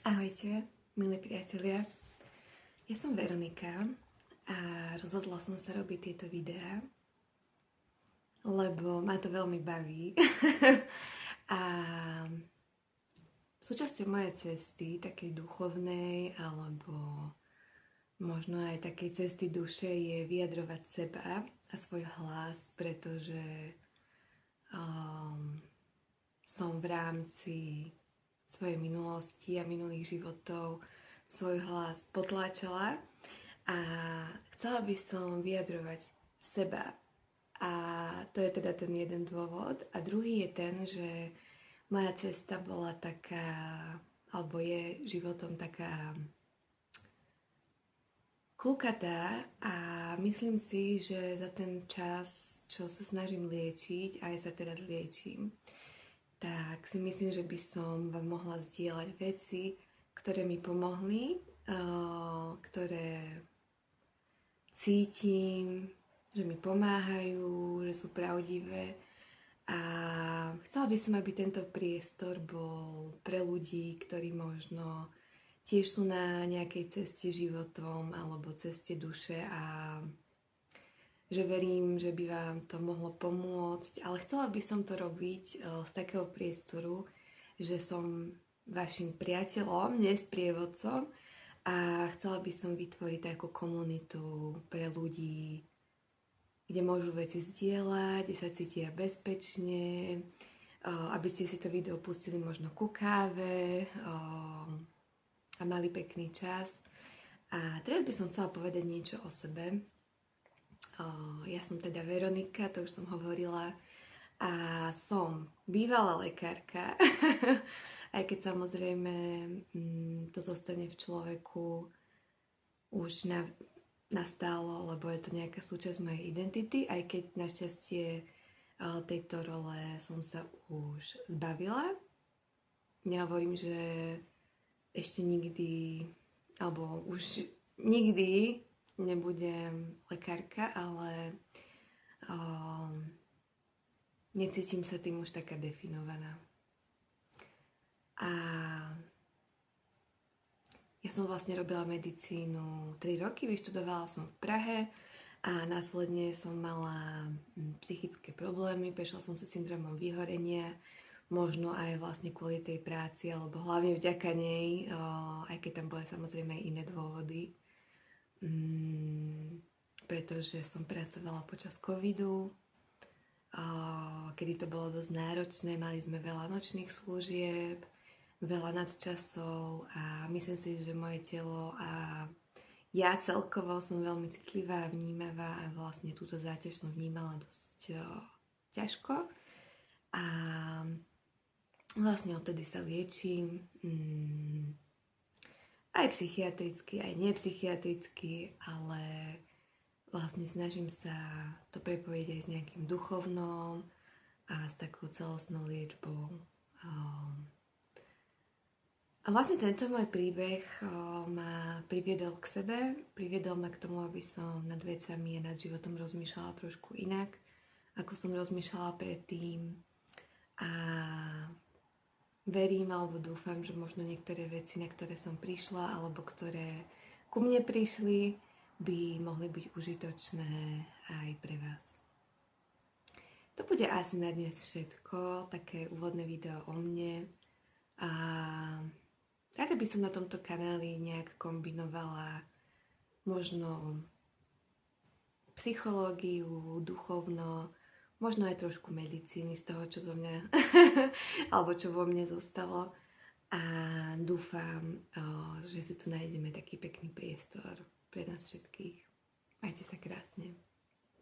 Ahojte, milí priatelia. Ja som Veronika a rozhodla som sa robiť tieto videá, lebo ma to veľmi baví. A súčasťou mojej cesty, takej duchovnej, alebo možno aj takej cesty duše, je vyjadrovať seba a svoj hlas, pretože som v rámci svojej minulosti a minulých životov svoj hlas potláčala a chcela by som vyjadrovať seba. A to je teda ten jeden dôvod. A druhý je ten, že moja cesta bola taká, alebo je životom taká kľukatá a myslím si, že za ten čas, čo sa snažím liečiť, aj sa teraz liečím, tak si myslím, že by som vám mohla zdieľať veci, ktoré mi pomohli, ktoré cítim, že mi pomáhajú, že sú pravdivé. A chcela by som, aby tento priestor bol pre ľudí, ktorí možno tiež sú na nejakej ceste životom alebo ceste duše a že verím, že by vám to mohlo pomôcť, ale chcela by som to robiť z takého priestoru, že som vašim priateľom, nie sprievodcom, a chcela by som vytvoriť takú komunitu pre ľudí, kde môžu veci zdieľať, kde sa cítia bezpečne, aby ste si to video pustili možno ku káve a mali pekný čas. A teraz by som chcela povedať niečo o sebe. Ja som teda Veronika, to už som hovorila, a som bývalá lekárka, aj keď samozrejme to zostane v človeku už nastálo, lebo je to nejaká súčasť mojej identity, aj keď našťastie tejto role som sa už zbavila. Nehovorím, že ešte nikdy, alebo už nikdy nebudem lekárka, ale necítim sa tým už taká definovaná. A ja som vlastne robila medicínu 3 roky, vyštudovala som v Prahe a následne som mala psychické problémy, prešla som sa syndromom vyhorenia, možno aj vlastne kvôli tej práci, alebo hlavne vďaka nej, aj keď tam boli samozrejme aj iné dôvody. Pretože som pracovala počas covidu, kedy to bolo dosť náročné, mali sme veľa nočných služieb, veľa nadčasov a myslím si, že moje telo a ja celkovo som veľmi citlivá a vnímavá a vlastne túto záťaž som vnímala dosť ťažko a vlastne odtedy sa liečím aj psychiatricky, aj nepsychiatricky, ale vlastne snažím sa to prepojiť aj s nejakým duchovnom a s takou celostnou liečbou. A vlastne tento môj príbeh ma priviedol k sebe, priviedol ma k tomu, aby som nad vecami a nad životom rozmýšľala trošku inak, ako som rozmýšľala predtým. A verím alebo dúfam, že možno niektoré veci, na ktoré som prišla alebo ktoré ku mne prišli, by mohli byť užitočné aj pre vás. To bude asi na dnes všetko, také úvodné video o mne. A rada by som na tomto kanáli nejak kombinovala možno psychológiu, duchovno, možno aj trošku medicíny z toho, čo zo mňa alebo čo vo mne zostalo. A dúfam, že si tu nájdeme taký pekný priestor pre nás všetkých. Majte sa krásne.